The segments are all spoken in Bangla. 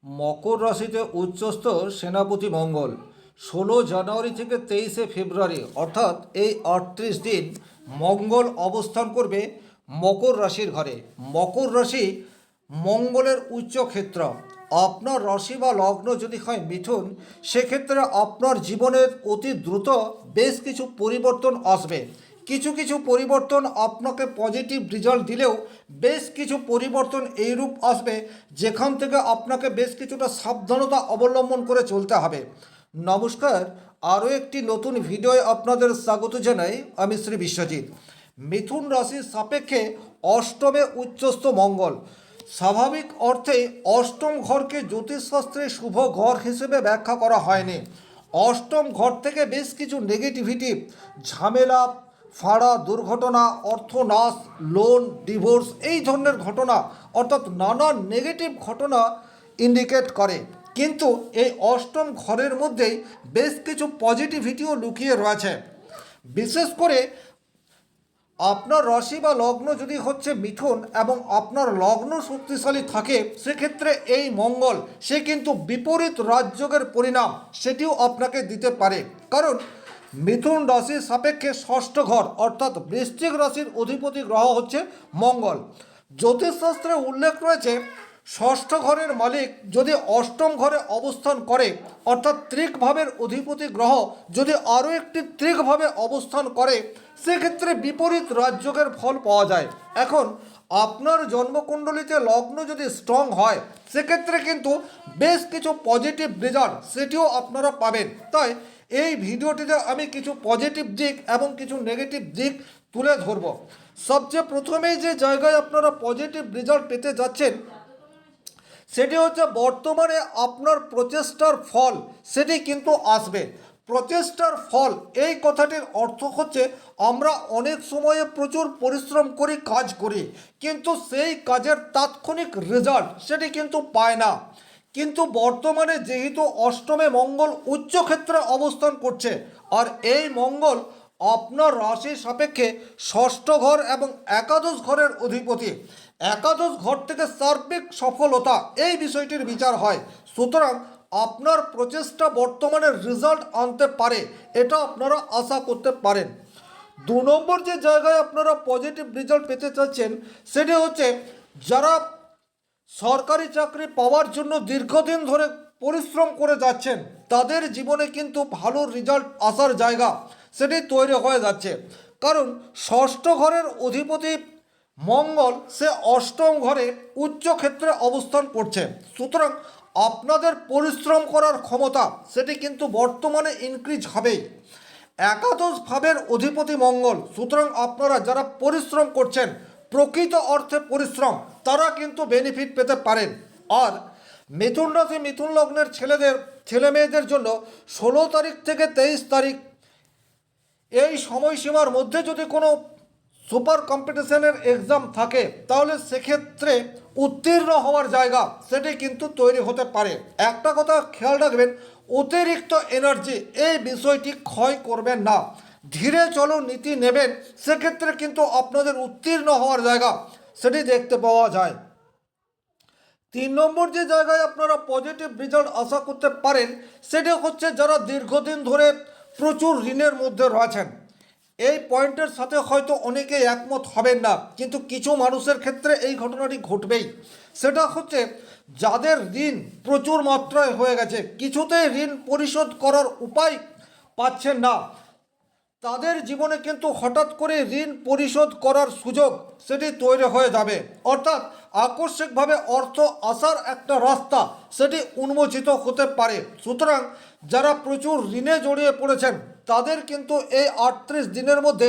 মকর রাশিতে উচ্চস্থ সেনাপতি মঙ্গল 16 জানুয়ারি থেকে 23 ফেব্রুয়ারি অর্থাৎ এই 38 দিন মঙ্গল অবস্থান করবে মকর রাশির ঘরে। মকর রাশি মঙ্গলের উচ্চ ক্ষেত্র। আপনার রাশি বা লগ্ন যদি হয় মিথুন, সেক্ষেত্রে আপনার জীবনের অতি দ্রুত বেশ কিছু পরিবর্তন আসবে। কিছু কিছু পরিবর্তন আপনাকে পজিটিভ রেজাল্ট দিলেও বেশ কিছু পরিবর্তন এইরূপ আসবে যেখান থেকে আপনাকে বেশ কিছুটা সাবধানতা অবলম্বন করে চলতে হবে। নমস্কার, আরও একটি নতুন ভিডিওয় আপনাদের স্বাগত জানাই। আমি শ্রী বিশ্বজিৎ। মিথুন রাশির সাপেক্ষে অষ্টমে উচ্চস্থ মঙ্গল। স্বাভাবিক অর্থে অষ্টম ঘরকে জ্যোতিষশাস্ত্রে শুভ ঘর হিসেবে ব্যাখ্যা করা হয়নি। অষ্টম ঘর থেকে বেশ কিছু নেগেটিভিটি, ঝামেলা, ফাঁড়া, দুর্ঘটনা, অর্থনাশ, লোন, ডিভোর্স এই ধরনের ঘটনা অর্থাৎ নানা নেগেটিভ ঘটনা ইন্ডিকেট করে। কিন্তু এই অষ্টম ঘরের মধ্যেই বেশ কিছু পজিটিভিটিও লুকিয়ে রয়েছে। বিশেষ করে আপনার রাশি বা লগ্ন যদি হচ্ছে মিথুন এবং আপনার লগ্ন শক্তিশালী থাকে, সেক্ষেত্রে এই মঙ্গল সে কিন্তু বিপরীত রাজযোগের পরিণাম সেটিও আপনাকে দিতে পারে। কারণ মিথুন রাশির সাপেক্ষে ষষ্ঠ ঘর অর্থাৎ বৃশ্চিক রাশির অধিপতি গ্রহ হচ্ছে মঙ্গল। জ্যোতিষশাস্ত্রে উল্লেখ রয়েছে ষষ্ঠ ঘরের মালিক যদি অষ্টম ঘরে অবস্থান করে অর্থাৎ ত্রিকভাবের অধিপতি গ্রহ যদি আরও একটি ত্রিকভাবে অবস্থান করে, সেক্ষেত্রে বিপরীত রাজযোগের ফল পাওয়া যায়। এখন আপনার জন্মকুণ্ডলিতে লগ্ন যদি স্ট্রং হয়, সেক্ষেত্রে কিন্তু বেশ কিছু পজিটিভ রেজাল্ট সেটিও আপনারা পাবেন। তাই এই ভিডিওটিতে আমি কিছু পজিটিভ দিক এবং কিছু নেগেটিভ দিক তুলে ধরব। সবচেয়ে প্রথমেই যে জায়গায় আপনারা পজিটিভ রেজাল্ট পেতে যাচ্ছেন সেটি হচ্ছে বর্তমানে আপনার প্রচেষ্টার ফল সেটি কিন্তু আসবে। প্রচেষ্টার ফল এই কথাটির অর্থ হচ্ছে আমরা অনেক সময়ে প্রচুর পরিশ্রম করি, কাজ করি, কিন্তু সেই কাজের তাৎক্ষণিক রেজাল্ট সেটি কিন্তু পায় না। কিন্তু বর্তমানে যেহেতু অষ্টমে মঙ্গল উচ্চক্ষেত্রে অবস্থান করছে, আর এই মঙ্গল আপনার রাশির সাপেক্ষে ষষ্ঠ ঘর এবং একাদশ ঘরের অধিপতি, একাদশ ঘর থেকে সার্বিক সফলতা এই বিষয়টির বিচার হয়। সুতরাং আপনার প্রচেষ্টা বর্তমানে রেজাল্ট আনতে পারে, এটা আপনারা আশা করতে পারেন। 2 নম্বর যে জায়গায় আপনারা পজিটিভ রেজাল্ট পেতে চাচ্ছেন সেটি হচ্ছে যারা সরকারি চাকরি পাওয়ার জন্য দীর্ঘদিন ধরে পরিশ্রম করে যাচ্ছেন, তাদের জীবনে কিন্তু ভালো রেজাল্ট আসার জায়গা সেটি তৈরি হয়ে যাচ্ছে। কারণ ষষ্ঠ ঘরের অধিপতি মঙ্গল সে অষ্টম ঘরে উচ্চ ক্ষেত্রে অবস্থান করছে। সুতরাং আপনাদের পরিশ্রম করার ক্ষমতা সেটি কিন্তু বর্তমানে ইনক্রিজ হবেই। একাদশ ভাবের অধিপতি মঙ্গল, সুতরাং আপনারা যারা পরিশ্রম করছেন, প্রকৃত অর্থে পরিশ্রম, তারা কিন্তু বেনিফিট পেতে পারেন। আর মিথুন রাশি মিথুন লগ্নের ছেলে মেয়েদের জন্য 16 তারিখ থেকে 23 তারিখ এই সময়সীমার মধ্যে যদি কোনো সুপার কম্পিটিশনের এক্সাম থাকে, তাহলে সেক্ষেত্রে উত্তীর্ণ হওয়ার জায়গা সেটি কিন্তু তৈরি হতে পারে। একটা কথা খেয়াল রাখবেন, অতিরিক্ত এনার্জি এই বিষয়টি ক্ষয় করবেন না, ধীরে চলো নীতি নেবেন, সেক্ষেত্রে কিন্তু আপনাদের উত্তীর্ণ হওয়ার জায়গা সেটি দেখতে পাওয়া যায়। 3 নম্বর যে জায়গায় আপনারা পজিটিভ রেজাল্ট আশা করতে পারেন সেটা হচ্ছে যারা দীর্ঘদিন ধরে প্রচুর ঋণের মধ্যে রয়েছেন। এই পয়েন্টের সাথে হয়তো অনেকে একমত হবেন না, কিন্তু কিছু মানুষের ক্ষেত্রে এই ঘটনাটি ঘটবেই। সেটা হচ্ছে যাদের ঋণ প্রচুর মাত্রায় হয়ে গেছে, কিছুতেই ঋণ পরিশোধ করার উপায় পাচ্ছেন না, তাদের জীবনে কিন্তু হঠাৎ করে ঋণ পরিশোধ করার সুযোগ সেটি তৈরি হয়ে যাবে। অর্থাৎ আকস্মিকভাবে অর্থ আসার একটা রাস্তা সেটি উন্মোচিত হতে পারে। সুতরাং যারা প্রচুর ঋণে জড়িয়ে পড়েছেন, তাদের কিন্তু এই 38 দিনের মধ্যে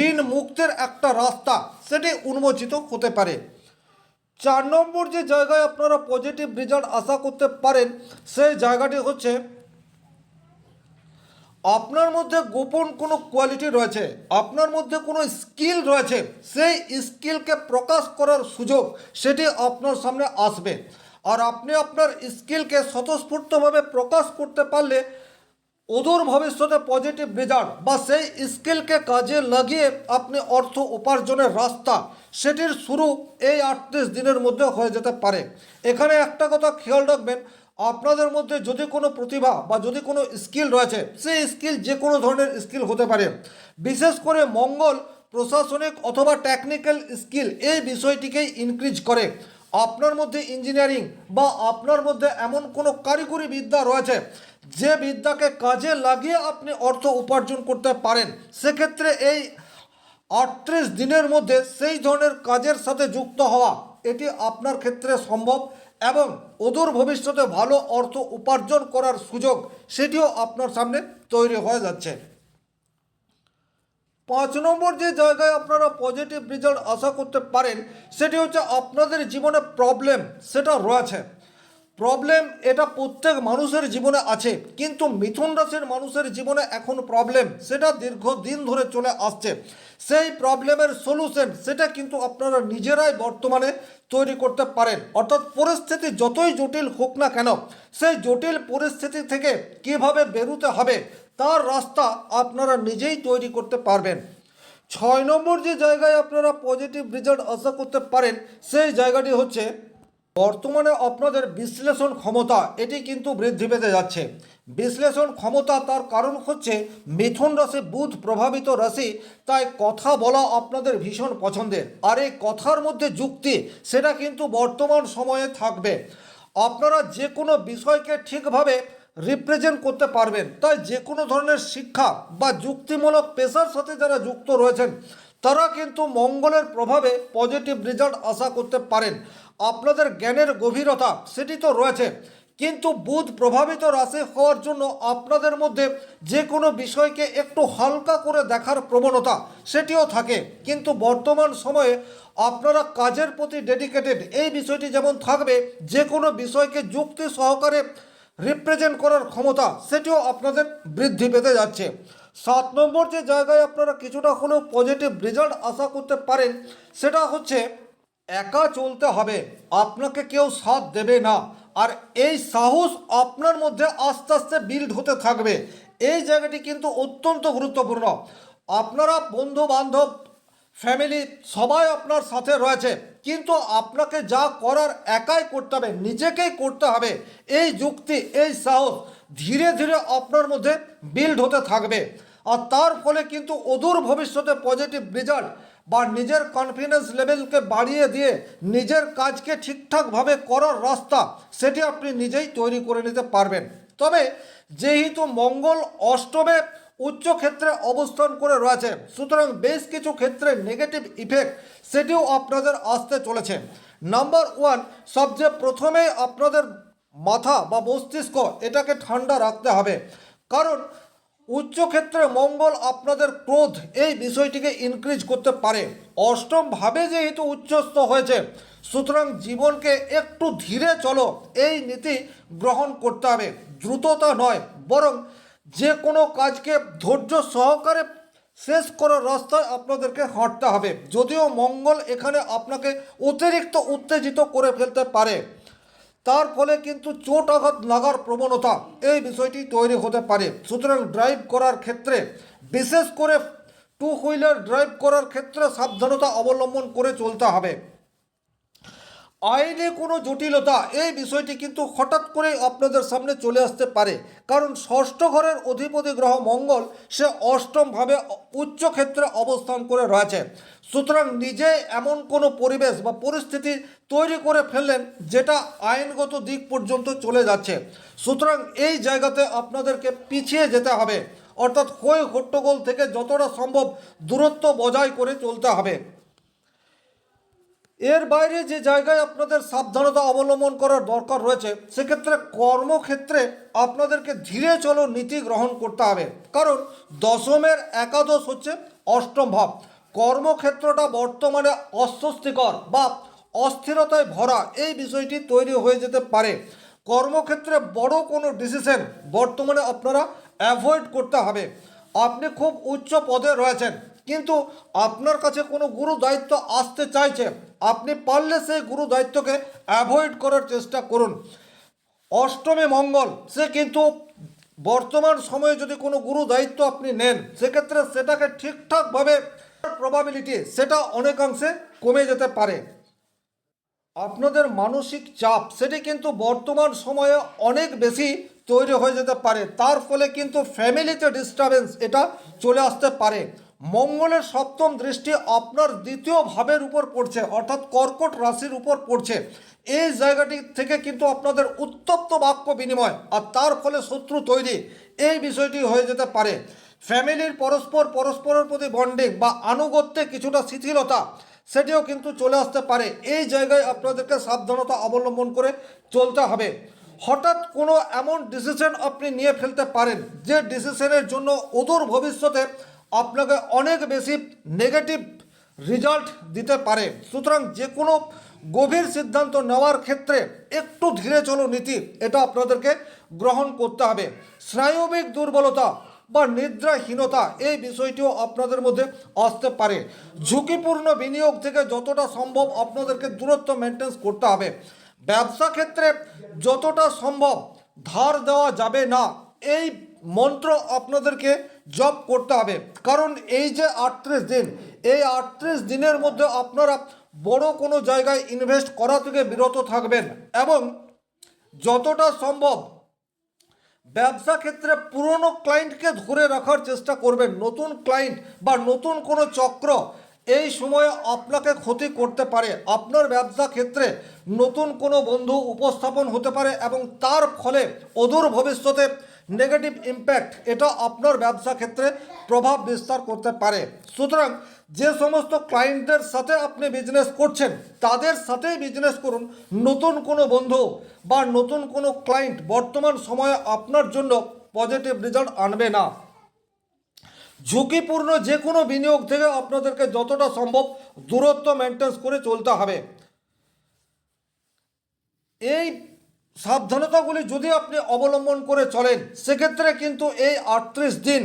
ঋণ মুক্তের একটা রাস্তা সেটি উন্মোচিত হতে পারে। 4 নম্বর যে জায়গায় আপনারা পজিটিভ রেজাল্ট আশা করতে পারেন সেই জায়গাটি হচ্ছে আপনার মধ্যে গোপন কোনো কোয়ালিটি রয়েছে, আপনার মধ্যে কোনো স্কিল রয়েছে, সেই স্কিলকে প্রকাশ করার সুযোগ সেটি আপনার সামনে আসবে। আর আপনি আপনার স্কিলকে স্বতঃস্ফূর্তভাবে প্রকাশ করতে পারলে অদূর ভবিষ্যতে পজিটিভ রেজাল্ট বা সেই স্কিলকে কাজে লাগিয়ে আপনি অর্থ উপার্জনের রাস্তা সেটির শুরু এই 38 দিনের মধ্যে হয়ে যেতে পারে। এখানে একটা কথা খেয়াল রাখবেন, আপনাদের মধ্যে যদি কোনো প্রতিভা বা যদি কোনো স্কিল রয়েছে, সেই স্কিল যে কোনো ধরনের স্কিল হতে পারে। বিশেষ করে মঙ্গল প্রশাসনিক অথবা টেকনিক্যাল স্কিল এই বিষয়টিকেই ইনক্রিজ করে। আপনার মধ্যে ইঞ্জিনিয়ারিং বা আপনার মধ্যে এমন কোনো কারিগরি বিদ্যা রয়েছে যে বিদ্যাকে কাজে লাগিয়ে আপনি অর্থ উপার্জন করতে পারেন, সেক্ষেত্রে এই 38 দিনের মধ্যে সেই ধরনের কাজের সাথে যুক্ত হওয়া এটি আপনার ক্ষেত্রে সম্ভব এবং অদূর ভবিষ্যতে ভালো অর্থ উপার্জন করার সুযোগ সেটিও আপনার সামনে তৈরি হয়ে যাচ্ছে। 5 নম্বর যে জায়গায় আপনারা পজিটিভ রেজাল্ট আশা করতে পারেন সেটি হচ্ছে আপনাদের জীবনে প্রবলেম সেটা রয়েছে। প্রবলেম এটা প্রত্যেক মানুষের জীবনে আছে, কিন্তু মিথুন রাশির মানুষের জীবনে এখন প্রবলেম সেটা দীর্ঘদিন ধরে চলে আসছে। সেই প্রবলেমের সলিউশন সেটা কিন্তু আপনারা নিজেরাই বর্তমানে তৈরি করতে পারেন। অর্থাৎ পরিস্থিতি যতই জটিল হোক না কেন, সেই জটিল পরিস্থিতি থেকে কিভাবে বেরোতে হবে তার রাস্তা আপনারা নিজেই তৈরি করতে পারবেন। 6 নম্বর যে জায়গায় আপনারা পজিটিভ রেজাল্ট আশা করতে পারেন সেই জায়গাটি হচ্ছে বর্তমানে আপনাদের বিশ্লেষণ ক্ষমতা এটি কিন্তু বৃদ্ধি পেতে যাচ্ছে। বিশ্লেষণ ক্ষমতা তার কারণ হচ্ছে মিথুন রাশি বুধ প্রভাবিত রাশি, তাই কথা বলা আপনাদের ভীষণ পছন্দের। আর এই কথার মধ্যে যুক্তি সেটা কিন্তু বর্তমান সময়ে থাকবে। আপনারা যে কোনো বিষয়কে ঠিকভাবে রিপ্রেজেন্ট করতে পারবেন। তাই যে কোনো ধরনের শিক্ষা বা যুক্তিমূলক পেশার সাথে যারা যুক্ত রয়েছেন তারা কিন্তু মঙ্গলের প্রভাবে পজিটিভ রেজাল্ট আশা করতে পারেন। আপনাদের জ্ঞানের গভীরতা সেটি তো রয়েছে, কিন্তু বুধ প্রভাবিত রাশি হওয়ার জন্য আপনাদের মধ্যে যে কোনো বিষয়কে একটু হালকা করে দেখার প্রবণতা সেটিও থাকে। কিন্তু বর্তমান সময়ে আপনারা কাজের প্রতি ডেডিকেটেড এই বিষয়টি যেমন থাকবে, যে কোনো বিষয়কে যুক্তি সহকারে রিপ্রেজেন্ট করার ক্ষমতা সেটিও আপনাদের বৃদ্ধি পেতে যাচ্ছে। 7 নম্বর যে জায়গায় আপনারা কিছুটা হলেও পজিটিভ রেজাল্ট আশা করতে পারেন সেটা হচ্ছে একা চলতে হবে, আপনাকে কেউ সাথ দেবে না। আর এই সাহস আপনার মধ্যে আস্তে আস্তে বিল্ড হতে থাকবে। এই জায়গাটি কিন্তু অত্যন্ত গুরুত্বপূর্ণ। আপনারা বন্ধু বান্ধব ফ্যামিলি সবাই আপনার সাথে রয়েছে, কিন্তু আপনাকে যা করার একাই করতে হবে, নিজেকেই করতে হবে। এই যুক্তি এই সাহস ধীরে ধীরে আপনার মধ্যে বিল্ড হতে থাকবে। আর তার ফলে কিন্তু অদূর ভবিষ্যতে পজিটিভ রেজাল্ট বা নিজের কনফিডেন্স লেভেলকে বাড়িয়ে দিয়ে নিজের কাজকে ঠিকঠাকভাবে করার রাস্তা সেটি আপনি নিজেই তৈরি করে নিতে পারবেন। তবে যেহেতু মঙ্গল অষ্টমে উচ্চ ক্ষেত্রে অবস্থান করে রয়েছে, সুতরাং বেশ কিছু ক্ষেত্রে নেগেটিভ ইফেক্ট সেটিও আপনাদের আসতে চলেছে। নাম্বার 1, সবচেয়ে প্রথমেই আপনাদের মাথা বা মস্তিষ্ক এটাকে ঠান্ডা রাখতে হবে, কারণ উচ্চক্ষেত্রে মঙ্গল আপনাদের ক্রোধ এই বিষয়টিকে ইনক্রিজ করতে পারে। অষ্টমভাবে যেহেতু উচ্চস্থ হয়েছে, সুতরাং জীবনকে একটু ধীরে চলো এই নীতি গ্রহণ করতে হবে। দ্রুততা নয়, বরং যে কোনো কাজকে ধৈর্য সহকারে শেষ করার রাস্তায় আপনাদেরকে হাঁটতে হবে। যদিও মঙ্গল এখানে আপনাকে অতিরিক্ত উত্তেজিত করে ফেলতে পারে, তার ফলে কিন্তু চোট আঘাত লাগার প্রবণতা এই বিষয়টি তৈরি হতে পারে। সুতরাং ড্রাইভ করার ক্ষেত্রে, বিশেষ করে 2 হুইলার ড্রাইভ করার ক্ষেত্রে সাবধানতা অবলম্বন করে চলতে হবে। আইনে কোনো জটিলতা এই বিষয়টি কিন্তু হঠাৎ করেই আপনাদের সামনে চলে আসতে পারে, কারণ ষষ্ঠ ঘরের অধিপতি গ্রহ মঙ্গল সে অষ্টমভাবে উচ্চ ক্ষেত্রে অবস্থান করে রয়েছে। সুতরাং নিজে এমন কোনো পরিবেশ বা পরিস্থিতি তৈরি করে ফেললেন যেটা আইনগত দিক পর্যন্ত চলে যাচ্ছে। সুতরাং এই জায়গাতে আপনাদেরকে পিছিয়ে যেতে হবে, অর্থাৎ হই হট্টগোল থেকে যতটা সম্ভব দূরত্ব বজায় করে চলতে হবে। এর বাইরে যে জায়গায় আপনাদের সাবধানতা অবলম্বন করার দরকার রয়েছে, সেক্ষেত্রে কর্মক্ষেত্রে আপনাদেরকে ধীরে চলো নীতি গ্রহণ করতে হবে, কারণ দশমের একাদশ হচ্ছে অষ্টম ভাব। কর্মক্ষেত্রটা বর্তমানে অস্বস্তিকর বা অস্থিরতায় ভরা এই বিষয়টি তৈরি হয়ে যেতে পারে। কর্মক্ষেত্রে বড় কোনো ডিসিশন বর্তমানে আপনারা অ্যাভয়েড করতে হবে। আপনি খুব উচ্চ পদে রয়েছেন, কিন্তু আপনার কাছে কোনো গুরু দায়িত্ব আসতে চাইছে, আপনি পারলে সেই গুরু দায়িত্বকে অ্যাভয়েড করার চেষ্টা করুন। অষ্টমে মঙ্গল সে কিন্তু বর্তমান সময়ে যদি কোনো গুরু দায়িত্ব আপনি নেন, সেক্ষেত্রে সেটাকে ঠিকঠাকভাবে প্রবাবিলিটি সেটা অনেকাংশে কমে যেতে পারে। আপনাদের মানসিক চাপ সেটি কিন্তু বর্তমান সময়ে অনেক বেশি তৈরি হয়ে যেতে পারে, তার ফলে কিন্তু ফ্যামিলিতে ডিস্টারবেন্স এটা চলে আসতে পারে। মঙ্গলের সপ্তম দৃষ্টি আপনার দ্বিতীয় ভাবের উপর পড়ছে, অর্থাৎ কর্কট রাশির উপর পড়ছে। এই জায়গাটি থেকে কিন্তু আপনাদের উত্তপ্ত বাক্য বিনিময় আর তার ফলে শত্রু তৈরি, এই বিষয়টি হয়ে যেতে পারে। ফ্যামিলির পরস্পরের প্রতি বন্ডিং বা আনুগত্যে কিছুটা শিথিলতা সেটিও কিন্তু চলে আসতে পারে। এই জায়গায় আপনাদেরকে সাবধানতা অবলম্বন করে চলতে হবে। হঠাৎ কোনো এমন ডিসিশন আপনি নিয়ে ফেলতে পারেন যে ডিসিশনের জন্য অদূর ভবিষ্যতে আপনাকে অনেক বেশি নেগেটিভ রেজাল্ট দিতে পারে। সুতরাং যে কোনো গভীর সিদ্ধান্ত নেওয়ার ক্ষেত্রে একটু ধীরে চলো নীতি এটা আপনাদেরকে গ্রহণ করতে হবে। স্নায়বিক দুর্বলতা বা নিদ্রাহীনতা এই বিষয়টিও আপনাদের মধ্যে আসতে পারে। ঝুঁকিপূর্ণ বিনিয়োগ থেকে যতটা সম্ভব আপনাদেরকে দূরত্ব মেনটেন করতে হবে। ব্যবসা ক্ষেত্রে যতটা সম্ভব ধার দেওয়া যাবে না, এই মন্ত্র আপনাদেরকে জপ করতে হবে। কারণ এই যে 38 দিন, এই 38 দিনের মধ্যে আপনারা বড় কোনো জায়গায় ইনভেস্ট করা থেকে বিরত থাকবেন এবং যতটা সম্ভব ব্যবসা ক্ষেত্রে পুরনো ক্লায়েন্টকে ধরে রাখার চেষ্টা করবেন। নতুন ক্লায়েন্ট বা নতুন কোনো চক্র এই সময়ে আপনাকে ক্ষতি করতে পারে। আপনার ব্যবসা ক্ষেত্রে নতুন কোনো বন্ধু উপস্থাপন হতে পারে এবং তার ফলে অদূর ভবিষ্যতে নেগেটিভ ইম্প্যাক্ট এটা আপনার ব্যবসা ক্ষেত্রে প্রভাব বিস্তার করতে পারে। সুতরাং যে সমস্ত ক্লায়েন্টদের সাথে আপনি বিজনেস করছেন তাদের সাথেই বিজনেস করুন। নতুন কোনো বন্ধু বা নতুন কোনো ক্লায়েন্ট বর্তমান সময়ে আপনার জন্য পজিটিভ রেজাল্ট আনবে না। ঝুঁকিপূর্ণ যে কোনো বিনিয়োগ থেকে আপনাদেরকে যতটা সম্ভব দূরত্ব মেনটেন করে চলতে হবে। এই সাবধানতাগুলি যদি আপনি অবলম্বন করে চলেন, সেক্ষেত্রে কিন্তু এই 38 দিন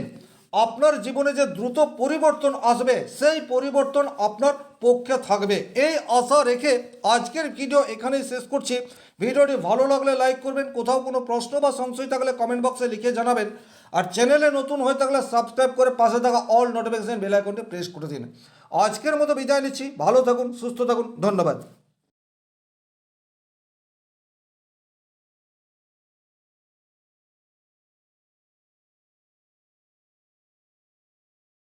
আপনার জীবনে যে দ্রুত পরিবর্তন আসবে সেই পরিবর্তন আপনার পক্ষে থাকবে। এই আশা রেখে আজকের ভিডিও এখানেই শেষ করছি। ভিডিওটি ভালো লাগলে লাইক করবেন, কোথাও কোনো প্রশ্ন বা সংশয় থাকলে কমেন্ট বক্সে লিখে জানাবেন, আর চ্যানেলে নতুন হয়ে থাকলে সাবস্ক্রাইব করে পাশে থাকা অল নোটিফিকেশন বেল আইকনটি প্রেস করে দিন। আজকের মতো বিদায় নিচ্ছি। ভালো থাকুন, সুস্থ থাকুন, ধন্যবাদ।